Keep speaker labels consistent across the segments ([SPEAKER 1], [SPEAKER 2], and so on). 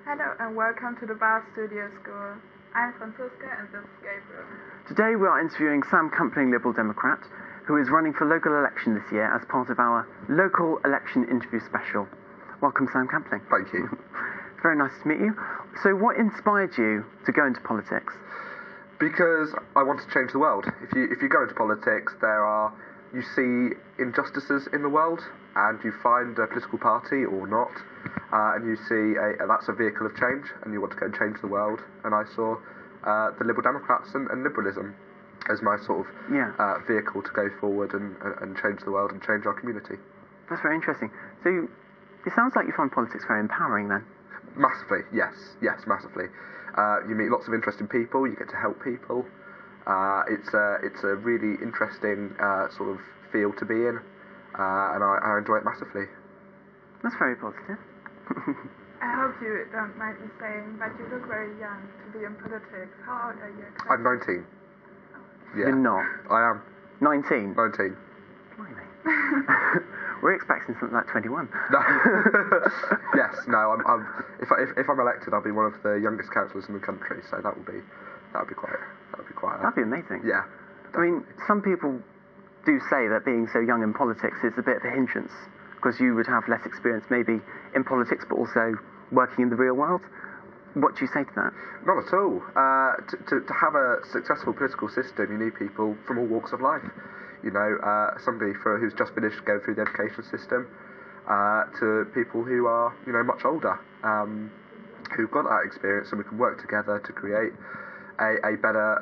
[SPEAKER 1] Hello and welcome to the Bath Studio School. I'm Franziska and this is Gabriel.
[SPEAKER 2] Today we are interviewing Sam Campling, Liberal Democrat, who is running for local election this year as part of our local election interview special. Welcome, Sam Campling.
[SPEAKER 3] Thank you.
[SPEAKER 2] Very nice to meet you. So what inspired you to go into politics?
[SPEAKER 3] Because I want to change the world. If you go into politics, you see injustices in the world, and you find a political party or not, and you see that's a vehicle of change, and you want to go and change the world. And I saw the Liberal Democrats and liberalism as my sort of vehicle to go forward and change the world and change our community.
[SPEAKER 2] That's very interesting. So it sounds like you find politics very empowering then.
[SPEAKER 3] Massively, yes, massively. You meet lots of interesting people. You get to help people. It's a really interesting sort of field to be in, and I enjoy it massively.
[SPEAKER 2] That's very positive.
[SPEAKER 1] I hope you don't mind me saying, but you look very young to be in politics. How old are you exactly?
[SPEAKER 3] I'm 19. Yeah.
[SPEAKER 2] You're not?
[SPEAKER 3] I am.
[SPEAKER 2] 19?
[SPEAKER 3] 19.
[SPEAKER 2] We're expecting something like 21.
[SPEAKER 3] No. Yes, no. If I'm elected, I'll be one of the youngest councillors in the country. So that'd be quite.
[SPEAKER 2] That'd be amazing.
[SPEAKER 3] Yeah.
[SPEAKER 2] Definitely. I mean, some people do say that being so young in politics is a bit of a hindrance because you would have less experience maybe in politics, but also working in the real world. What do you say to that?
[SPEAKER 3] Not at all. To have a successful political system, you need people from all walks of life. You know, somebody who's just finished going through the education system, to people who are, much older, who've got that experience, and we can work together to create a better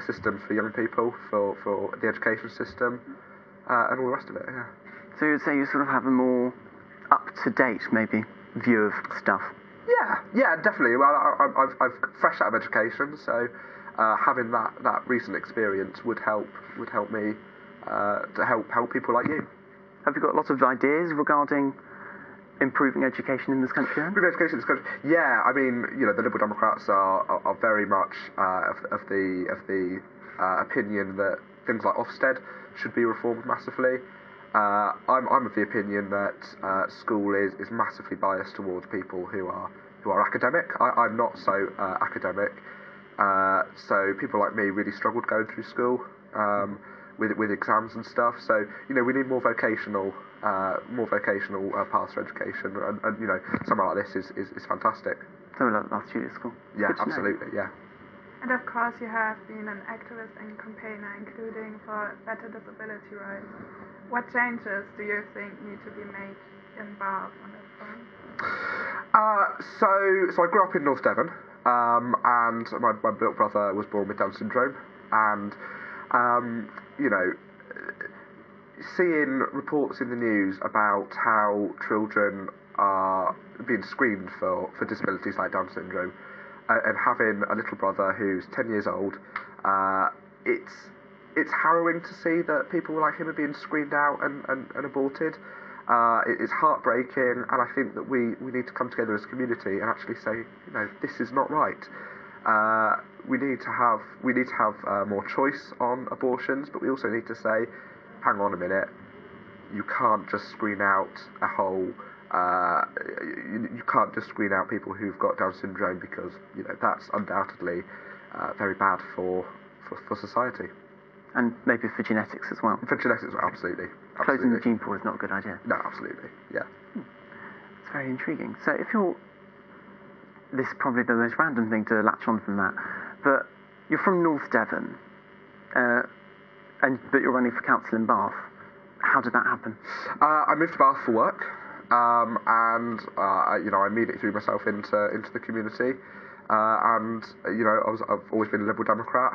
[SPEAKER 3] system for young people, for the education system, and all the rest of it. Yeah.
[SPEAKER 2] So you'd say you sort of have a more up-to-date, maybe, view of stuff.
[SPEAKER 3] Yeah, definitely. Well, I've fresh out of education, so. Having that recent experience would help me to help people like you.
[SPEAKER 2] Have you got lots of ideas regarding improving education in this country then?
[SPEAKER 3] Improving education in this country? Yeah, I mean, the Liberal Democrats are very much of the opinion that things like Ofsted should be reformed massively. I'm of the opinion that school is massively biased towards people who are academic. I'm not so academic. So people like me really struggled going through school with exams and stuff. So we need more vocational paths for education, and something like this is fantastic.
[SPEAKER 2] Something like that studio school.
[SPEAKER 3] Yeah, absolutely. Yeah.
[SPEAKER 1] And of course, you have been an activist and campaigner, including for better disability rights. What changes do you think need to be made in Bath on that front?
[SPEAKER 3] So I grew up in North Devon. And my little brother was born with Down syndrome, and seeing reports in the news about how children are being screened for disabilities like Down syndrome, and having a little brother who's 10 years old, it's harrowing to see that people like him are being screened out and aborted. It's heartbreaking, and I think that we need to come together as a community and actually say, this is not right. We need to have more choice on abortions, but we also need to say, hang on a minute, you can't just screen out you can't just screen out people who've got Down syndrome, because that's undoubtedly very bad for society. And
[SPEAKER 2] maybe for genetics as well.
[SPEAKER 3] For genetics, absolutely.
[SPEAKER 2] Closing the gene pool is not a good idea.
[SPEAKER 3] No, absolutely, yeah.
[SPEAKER 2] It's very intriguing. So this is probably the most random thing to latch on from that, but you're from North Devon, but you're running for council in Bath. How did that happen?
[SPEAKER 3] I moved to Bath for work, and I immediately threw myself into the community. I've always been a Liberal Democrat,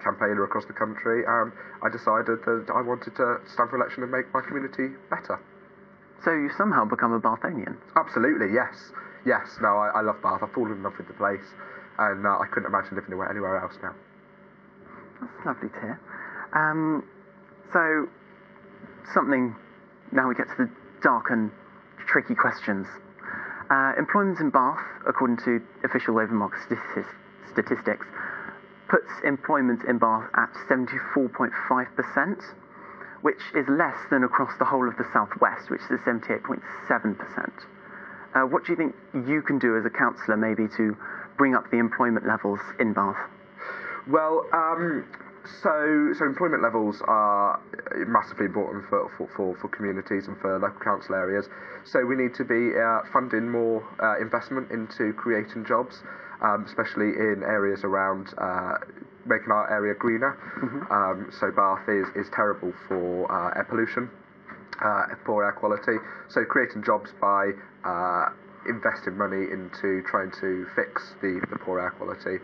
[SPEAKER 3] campaigner across the country, and I decided that I wanted to stand for election and make my community better.
[SPEAKER 2] So you somehow become a Bathonian?
[SPEAKER 3] Absolutely, yes. Yes, no, I love Bath. I've fallen in love with the place, and I couldn't imagine living anywhere else now.
[SPEAKER 2] That's lovely to hear. So, now we get to the dark and tricky questions. Employment in Bath, according to official labour market statistics, puts employment in Bath at 74.5%, which is less than across the whole of the southwest, which is 78.7%. What do you think you can do as a councillor maybe to bring up the employment levels in Bath?
[SPEAKER 3] Well, so employment levels are massively important for communities and for local council areas. So we need to be funding more investment into creating jobs, especially in areas around making our area greener. So Bath is terrible for air pollution, poor air quality. So creating jobs by investing money into trying to fix the poor air quality.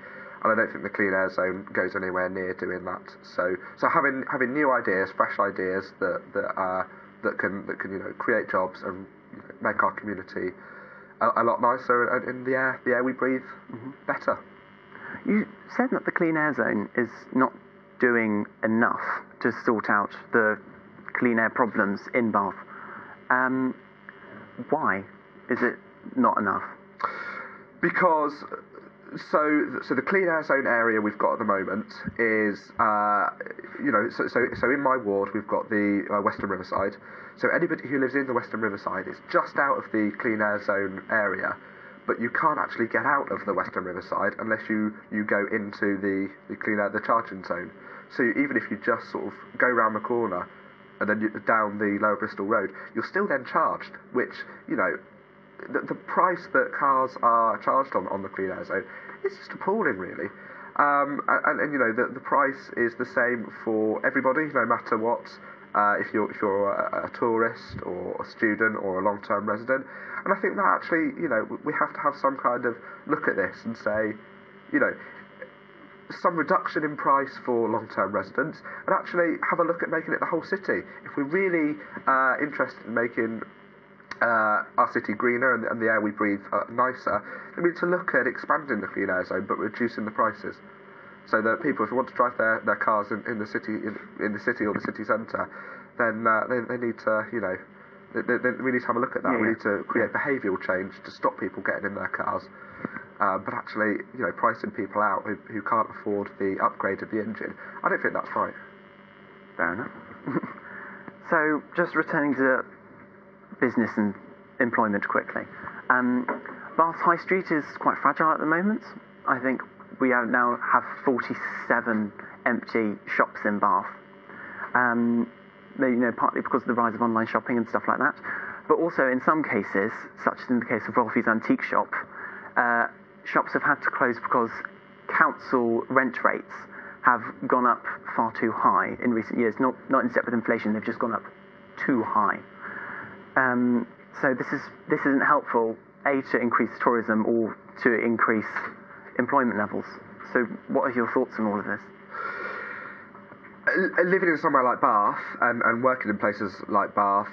[SPEAKER 3] And I don't think the clean air zone goes anywhere near doing that. So having new ideas, fresh ideas that can create jobs and make our community a lot nicer, and the air we breathe better.
[SPEAKER 2] You said that the clean air zone is not doing enough to sort out the clean air problems in Bath. Why is it not enough?
[SPEAKER 3] Because so the clean air zone area we've got at the moment is so in my ward we've got the Western Riverside. So anybody who lives in the Western Riverside is just out of the clean air zone area, but you can't actually get out of the Western Riverside unless you go into the clean air, the charging zone. So even if you just sort of go round the corner and then down the Lower Bristol Road, you're still then charged, which, the price that cars are charged on the clean air zone is just appalling, really. And the price is the same for everybody, no matter what. If you're a tourist or a student or a long-term resident. And I think that actually, we have to have some kind of look at this and say, some reduction in price for long-term residents, and actually have a look at making it the whole city. If we're really interested in making our city greener and the air we breathe nicer, then we need to look at expanding the clean air zone but reducing the prices. So that people, if they want to drive their cars in the city or the city centre, then they need to, we need to have a look at that. We need to create behavioural change to stop people getting in their cars, but actually, pricing people out who can't afford the upgrade of the engine. I don't think that's right.
[SPEAKER 2] Fair enough. So, just returning to business and employment quickly. Bath High Street is quite fragile at the moment. I think we now have 47 empty shops in Bath. Partly because of the rise of online shopping and stuff like that, but also in some cases, such as in the case of Rolfie's Antique Shop, shops have had to close because council rent rates have gone up far too high in recent years. Not in step with inflation, they've just gone up too high. So this isn't helpful, A, to increase tourism or to increase employment levels. So what are your thoughts on all of this?
[SPEAKER 3] Living in somewhere like Bath and working in places like Bath,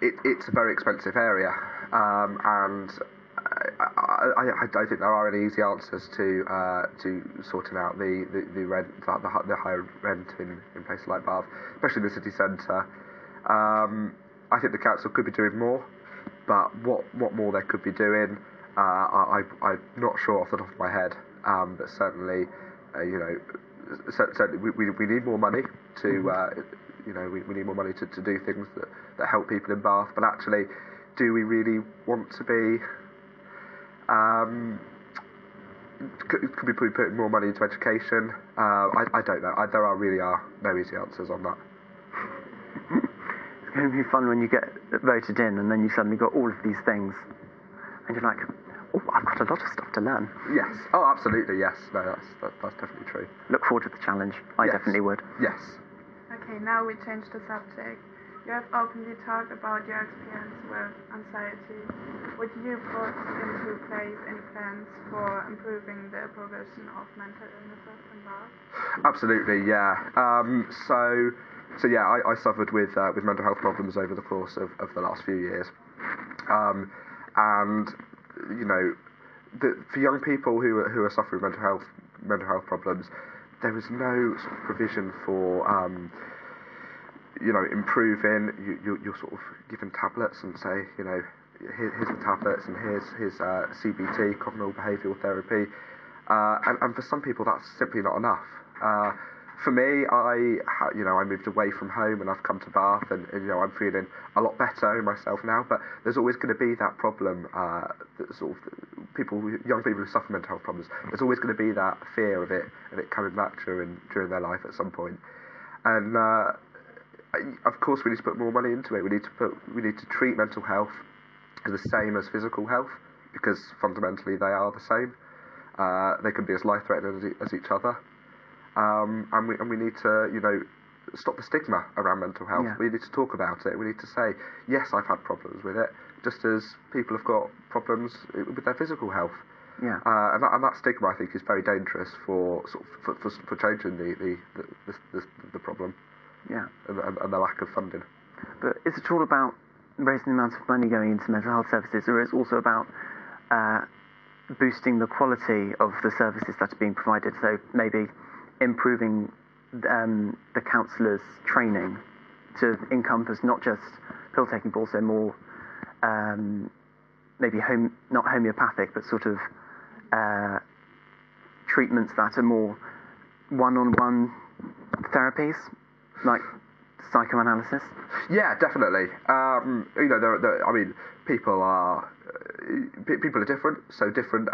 [SPEAKER 3] it's a very expensive area, and I don't think there are any easy answers to sorting out the rent, the higher rent in places like Bath, especially in the city centre. I think the council could be doing more, but what more they could be doing, I'm not sure off the top of my head. But certainly, certainly we need more money to, we need more money to do things that help people in Bath. But actually, do we really want to be? Could we be putting more money into education? I don't know. There really are no easy answers on that.
[SPEAKER 2] It's going to be fun when you get voted in and then you suddenly got all of these things and you're like, oh, I've got a lot of stuff to learn.
[SPEAKER 3] Yes. Oh, absolutely, yes. No, that's definitely true.
[SPEAKER 2] Look forward to the challenge. I definitely would.
[SPEAKER 3] Yes.
[SPEAKER 1] Okay, now we change the subject. You have openly talked about your experience with anxiety. Would you put into place any plans for improving the provision of mental illnesses in Bath?
[SPEAKER 3] Absolutely, yeah. So yeah, I suffered with mental health problems over the course of the last few years, and for young people who are suffering mental health problems, there is no sort of provision for improving. You're sort of given tablets and say, here's the tablets and here's CBT, cognitive behavioural therapy, and for some people that's simply not enough. For me, I moved away from home and I've come to Bath, and I'm feeling a lot better in myself now. But there's always going to be that problem. That sort of young people who suffer mental health problems. There's always going to be that fear of it coming back during their life at some point. And of course, we need to put more money into it. We need to treat mental health as the same as physical health, because fundamentally they are the same. They can be as life-threatening as each other. And we need to, stop the stigma around mental health.
[SPEAKER 2] Yeah.
[SPEAKER 3] We need to talk about it. We need to say, yes, I've had problems with it, just as people have got problems with their physical health.
[SPEAKER 2] Yeah.
[SPEAKER 3] And that stigma, I think, is very dangerous for changing the problem.
[SPEAKER 2] Yeah.
[SPEAKER 3] And the lack of funding.
[SPEAKER 2] But is it all about raising the amount of money going into mental health services, or is it also about boosting the quality of the services that are being provided? So maybe improving the counsellors' training to encompass not just pill taking, but also more maybe not homeopathic, but sort of treatments that are more one-on-one therapies, like psychoanalysis.
[SPEAKER 3] Yeah, definitely. People are different, so different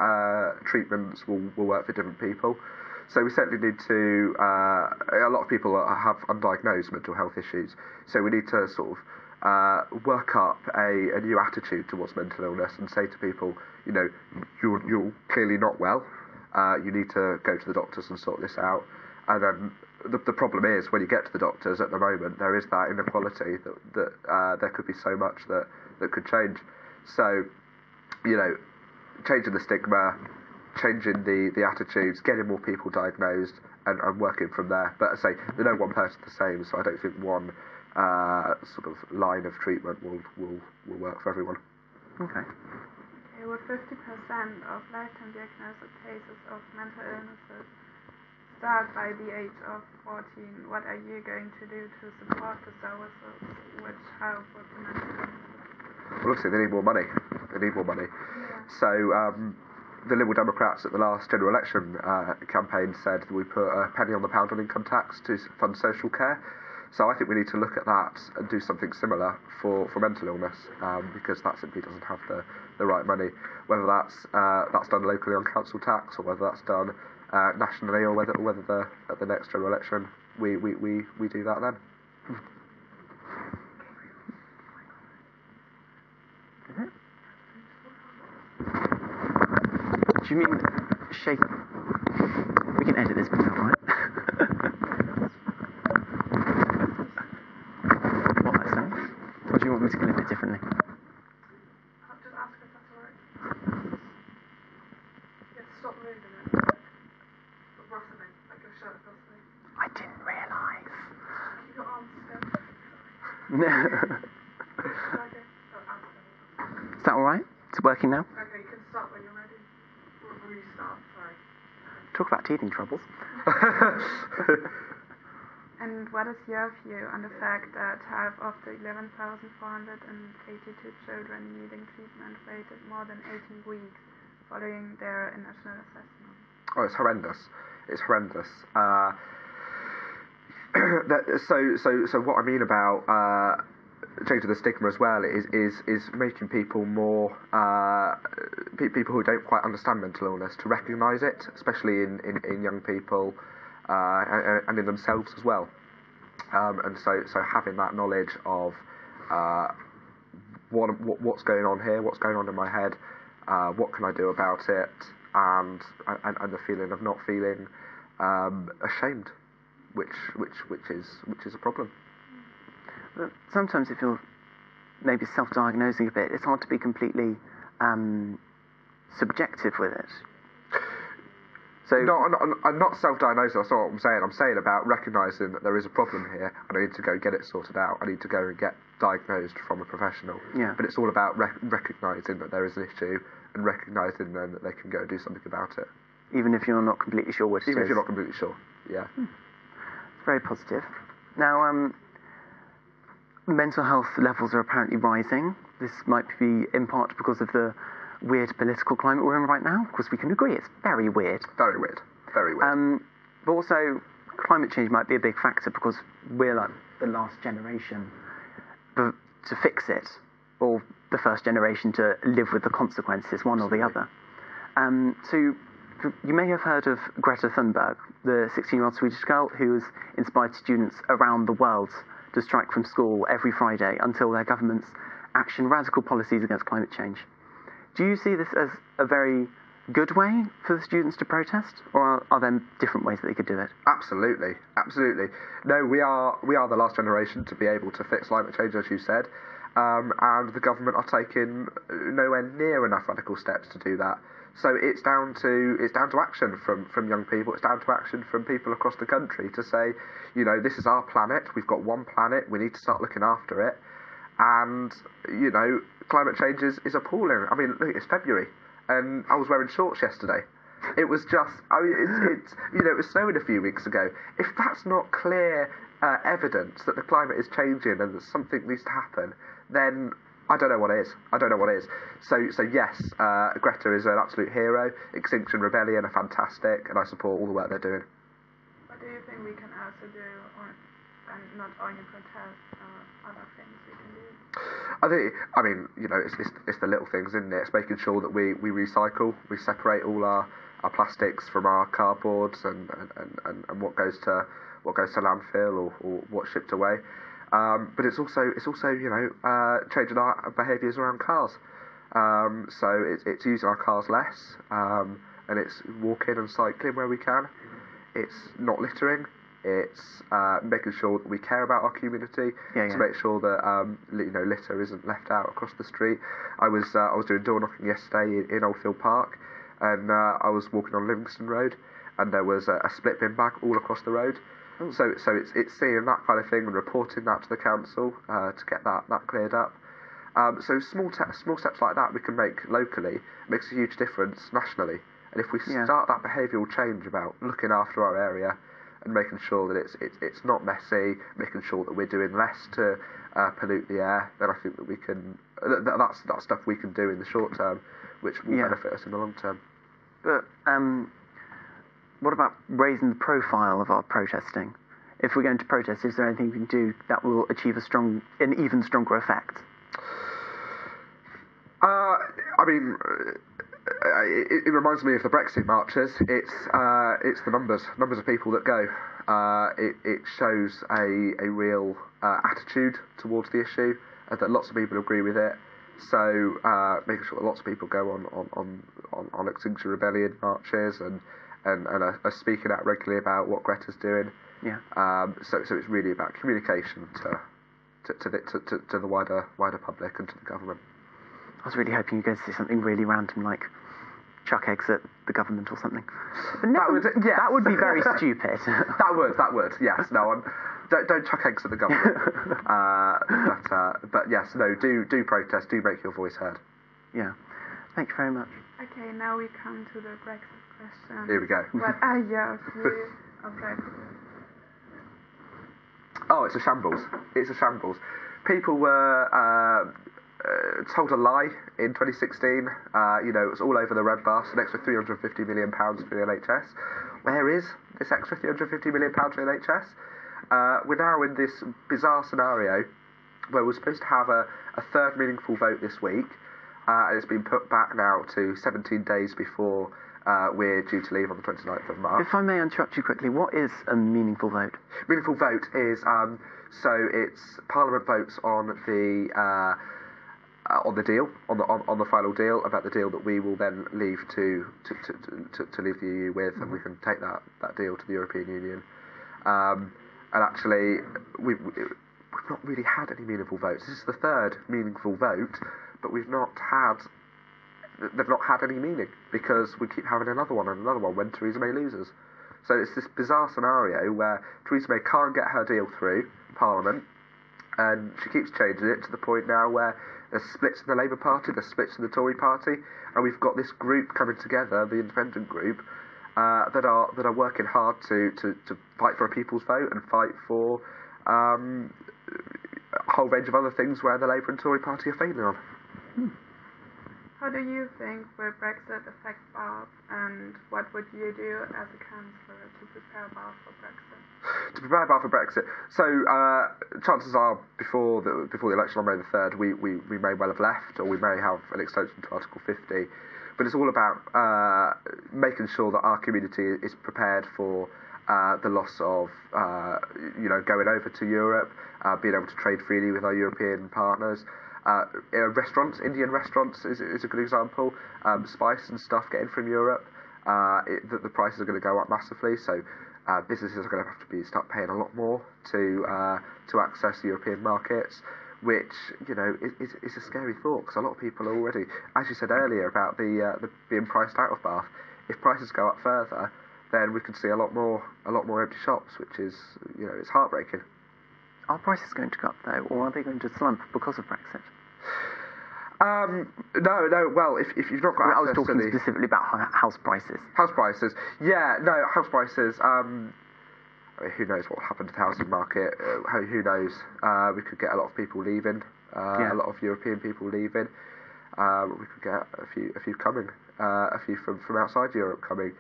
[SPEAKER 3] treatments will work for different people. So we certainly need to. A lot of people have undiagnosed mental health issues, so we need to sort of work up a new attitude towards mental illness and say to people, you're clearly not well. You need to go to the doctors and sort this out. And then the problem is, when you get to the doctors at the moment, there is that inequality that there could be so much that could change. So, changing the stigma, changing the attitudes, getting more people diagnosed, and working from there. But as I say, there's no one person the same, so I don't think one sort of line of treatment will work for everyone.
[SPEAKER 2] Okay.
[SPEAKER 1] With 50% of lifetime diagnosed cases of mental illnesses start by the age of 14, what are you going to do to support the services which help with the mental illnesses?
[SPEAKER 3] Well, obviously they need more money. Yeah. So the Liberal Democrats at the last general election campaign said that we put a penny on the pound on income tax to fund social care. So I think we need to look at that and do something similar for mental illness, because that simply doesn't have the right money. Whether that's done locally on council tax, or whether that's done nationally, or whether at the next general election we do that then.
[SPEAKER 2] Do you mean shake? We can edit this bit out, right? What that sounds? Or do you want me to clip it differently?
[SPEAKER 1] I'll just ask if that's alright. Yeah, stop moving it. But rustling, like your shirt rustling.
[SPEAKER 2] I didn't realise.
[SPEAKER 1] Keep your arms still. Okay.
[SPEAKER 2] Is that alright? It's working now?
[SPEAKER 1] Okay, you can stop when you're ready. Restart, sorry.
[SPEAKER 2] Talk about teething troubles.
[SPEAKER 1] And what is your view on the fact that half of the 11,482 children needing treatment waited more than 18 weeks following their initial assessment?
[SPEAKER 3] Oh, it's horrendous. It's horrendous. So what I mean about changing the stigma as well is making people more people who don't quite understand mental illness to recognise it, especially in young people and in themselves as well. And so having that knowledge of what's going on here, what's going on in my head, what can I do about it, and the feeling of not feeling ashamed, which is a problem.
[SPEAKER 2] But sometimes if you're maybe self-diagnosing a bit, it's hard to be completely subjective with it. So
[SPEAKER 3] no, I'm not self-diagnosing, that's not what I'm saying. I'm saying about recognising that there is a problem here and I need to go get it sorted out. I need to go and get diagnosed from a professional.
[SPEAKER 2] Yeah.
[SPEAKER 3] But it's all about recognising that there is an issue and recognising then that they can go and do something about it.
[SPEAKER 2] even if you're not completely sure what it is.
[SPEAKER 3] Even if you're not completely sure, yeah.
[SPEAKER 2] It's very positive. Now, mental health levels are apparently rising. This might be in part because of the weird political climate we're in right now, because we can agree it's very weird.
[SPEAKER 3] Very weird. Very weird.
[SPEAKER 2] But also, climate change might be a big factor because we're like the last generation to fix it, or the first generation to live with the consequences, one or the other. So you may have heard of Greta Thunberg, the 16-year-old Swedish girl who has inspired students around the world to strike from school every Friday until their governments action radical policies against climate change. Do you see this as a very good way for the students to protest, or are there different ways that they could do it?
[SPEAKER 3] Absolutely. No, we are the last generation to be able to fix climate change, as you said, and the government are taking nowhere near enough radical steps to do that. So it's down to action from young people. It's down to action from people across the country to say, this is our planet. We've got one planet. We need to start looking after it. And climate change is appalling. I mean, look, it's February, and I was wearing shorts yesterday. It was just, it's it was snowing a few weeks ago. If that's not clear evidence that the climate is changing and that something needs to happen, then I don't know what is. So yes, Greta is an absolute hero. Extinction Rebellion are fantastic, and I support all the work they're doing.
[SPEAKER 1] What do you think we can also do, and not only protest, other things we can do?
[SPEAKER 3] I mean, it's the little things, isn't it? It's making sure that we recycle, we separate all our plastics from our cardboards and what goes to landfill or what's shipped away. But it's also changing our behaviours around cars. So it's using our cars less, and it's walking and cycling where we can. It's not littering. It's making sure that we care about our community to make sure that litter isn't left out across the street. I was doing door knocking yesterday in Oldfield Park, and I was walking on Livingston Road, and there was a split bin bag all across the road.
[SPEAKER 2] Ooh.
[SPEAKER 3] So it's seeing that kind of thing and reporting that to the council to get that cleared up. So small steps like that we can make locally makes a huge difference nationally. And if we start that behavioural change about looking after our area and making sure that it's not messy, making sure that we're doing less to pollute the air, then I think that we can. That's stuff we can do in the short term, which will benefit us in the long term.
[SPEAKER 2] But what about raising the profile of our protesting? If we're going to protest, is there anything we can do that will achieve an even stronger effect?
[SPEAKER 3] I mean, it reminds me of the Brexit marches. It's the numbers of people that go. It shows a real attitude towards the issue, that lots of people agree with it. So making sure that lots of people go on Extinction Rebellion marches and are speaking out regularly about what Greta's doing.
[SPEAKER 2] Yeah.
[SPEAKER 3] So it's really about communication to the wider public and to the government.
[SPEAKER 2] I was really hoping you were going to say something really random, like chuck eggs at the government or something. But no, that would be very stupid.
[SPEAKER 3] That would. Yes. No. Don't chuck eggs at the government. But yes, no. Do protest. Do make your voice heard.
[SPEAKER 2] Yeah. Thank you very much.
[SPEAKER 1] Okay, now we come to the Brexit question.
[SPEAKER 3] Here we go.
[SPEAKER 1] What are your views of Brexit?
[SPEAKER 3] Oh, it's a shambles. People were told a lie in 2016. It was all over the red bus, an extra £350 million for the NHS. Where is this extra £350 million for the NHS? We're now in this bizarre scenario where we're supposed to have a third meaningful vote this week, and it's been put back now to 17 days before we're due to leave on the 29th of March.
[SPEAKER 2] If I may interrupt you quickly, what is a meaningful vote?
[SPEAKER 3] Meaningful vote is so it's Parliament votes on the deal, on the final deal, about the deal that we will then leave to leave the EU with, and we can take that deal to the European Union. And actually, we've not really had any meaningful votes. This is the third meaningful vote, but they've not had any meaning because we keep having another one when Theresa May loses. So it's this bizarre scenario where Theresa May can't get her deal through Parliament, and she keeps changing it to the point now where there's splits in the Labour Party, there's splits in the Tory Party, and we've got this group coming together, the independent group, that are working hard to fight for a people's vote and fight for a whole range of other things where the Labour and Tory Party are failing on.
[SPEAKER 1] How do you think will Brexit affect Bath, and what would you do as a councillor to prepare Bath for Brexit?
[SPEAKER 3] To prepare Bath for Brexit. So chances are before the election on May the 3rd, we may well have left, or we may have an extension to Article 50. But it's all about making sure that our community is prepared for the loss of going over to Europe, being able to trade freely with our European partners. Restaurants, Indian restaurants is a good example. Spice and stuff getting from Europe, the prices are going to go up massively. So businesses are going to have to start paying a lot more to access European markets, which is a scary thought, because a lot of people are already, as you said earlier about the being priced out of Bath. If prices go up further, then we could see a lot more empty shops, which is it's heartbreaking.
[SPEAKER 2] Are prices going to go up though, or are they going to slump because of Brexit?
[SPEAKER 3] No. Well, if you've not got access to
[SPEAKER 2] I was talking specifically about house prices.
[SPEAKER 3] House prices. Yeah, no, house prices. I mean, who knows what will happen to the housing market? Who knows? We could get a lot of people leaving. A lot of European people leaving. We could get a few coming. A few from outside Europe coming.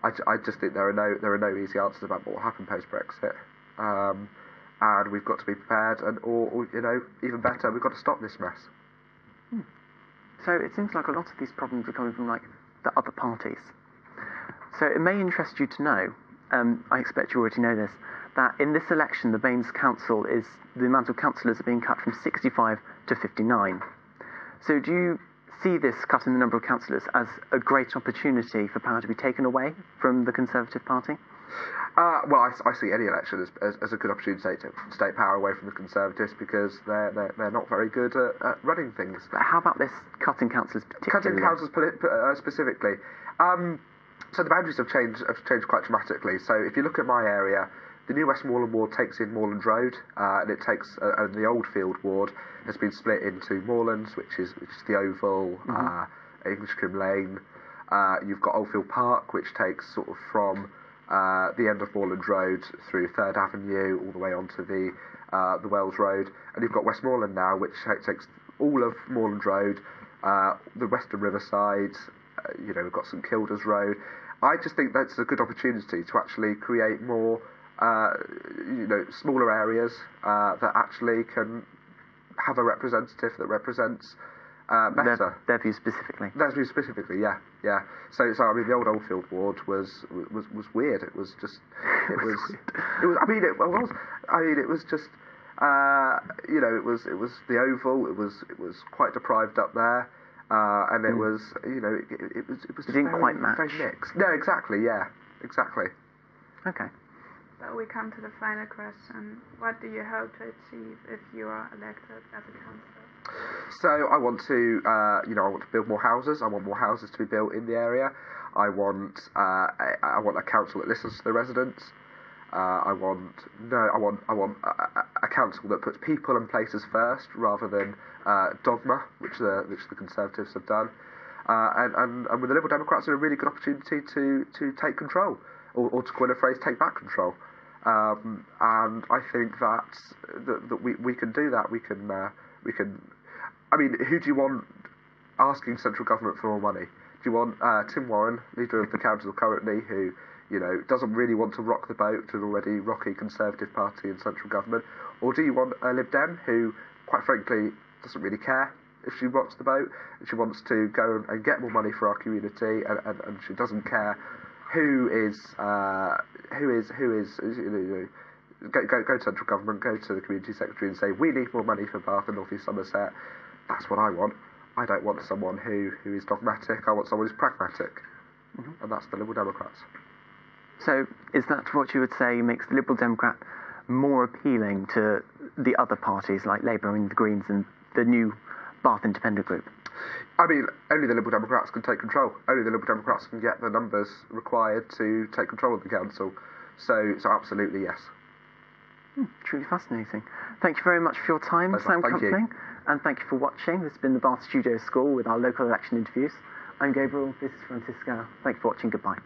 [SPEAKER 3] I just think there are no easy answers about what will happen post Brexit. And we've got to be prepared, and or even better, we've got to stop this mess.
[SPEAKER 2] So it seems like a lot of these problems are coming from the other parties. So it may interest you to know, I expect you already know this, that in this election the Baines Council the amount of councillors are being cut from 65 to 59. So do you see this cut in the number of councillors as a great opportunity for power to be taken away from the Conservative Party?
[SPEAKER 3] Well, I see any election as a good opportunity to take power away from the Conservatives, because they're not very good at running things.
[SPEAKER 2] But how about this cutting councillors particularly?
[SPEAKER 3] Cutting councillors specifically. So the boundaries have changed quite dramatically. So if you look at my area, the new Westmoreland ward takes in Moreland Road, and it takes and the Oldfield ward has been split into Morelands, which is the Oval, Englishcombe Lane. You've got Oldfield Park, which takes sort of from the end of Moreland Road through 3rd Avenue all the way onto the Wells Road, and you've got Westmoreland now, which takes all of Moreland Road, the Western Riverside. We've got St Kilda's Road. I just think that's a good opportunity to actually create more, smaller areas that actually can have a representative that represents better.
[SPEAKER 2] Their views specifically.
[SPEAKER 3] Their views specifically, yeah. So I mean, the old Oldfield ward was weird. It was just, it was it was just, it was the Oval. It was quite deprived up there, and it was, it was
[SPEAKER 2] it didn't quite match.
[SPEAKER 3] Very mixed. No, exactly. Yeah, exactly.
[SPEAKER 2] Okay.
[SPEAKER 1] So we come to the final question. What do you hope to achieve if you are elected as a councillor?
[SPEAKER 3] So I want to, I want to build more houses. I want more houses to be built in the area. I want a council that listens to the residents. I want a council that puts people and places first rather than dogma, which the Conservatives have done. And with the Liberal Democrats, it's a really good opportunity to take control, or to coin a phrase, take back control. And I think that we can do that. We can. I mean, who do you want asking central government for more money? Do you want Tim Warren, leader of the council currently, who doesn't really want to rock the boat to an already rocky Conservative Party in central government, or do you want a Lib Dem who, quite frankly, doesn't really care if she rocks the boat, and she wants to go and get more money for our community, and she doesn't care who is go to central government, go to the community secretary and say, we need more money for Bath and North East Somerset. That's what I want. I don't want someone who is dogmatic. I want someone who's pragmatic, and that's the Liberal Democrats.
[SPEAKER 2] So is that what you would say makes the Liberal Democrat more appealing to the other parties like Labour and the Greens and the new Bath Independent Group?
[SPEAKER 3] I mean, only the Liberal Democrats can take control. Only the Liberal Democrats can get the numbers required to take control of the council. So absolutely yes.
[SPEAKER 2] Truly fascinating. Thank you very much for your time, Sam Campling, and thank you for watching. This has been the Bath Studio School with our local election interviews. I'm Gabriel, this is Francisca. Thank you for watching, goodbye.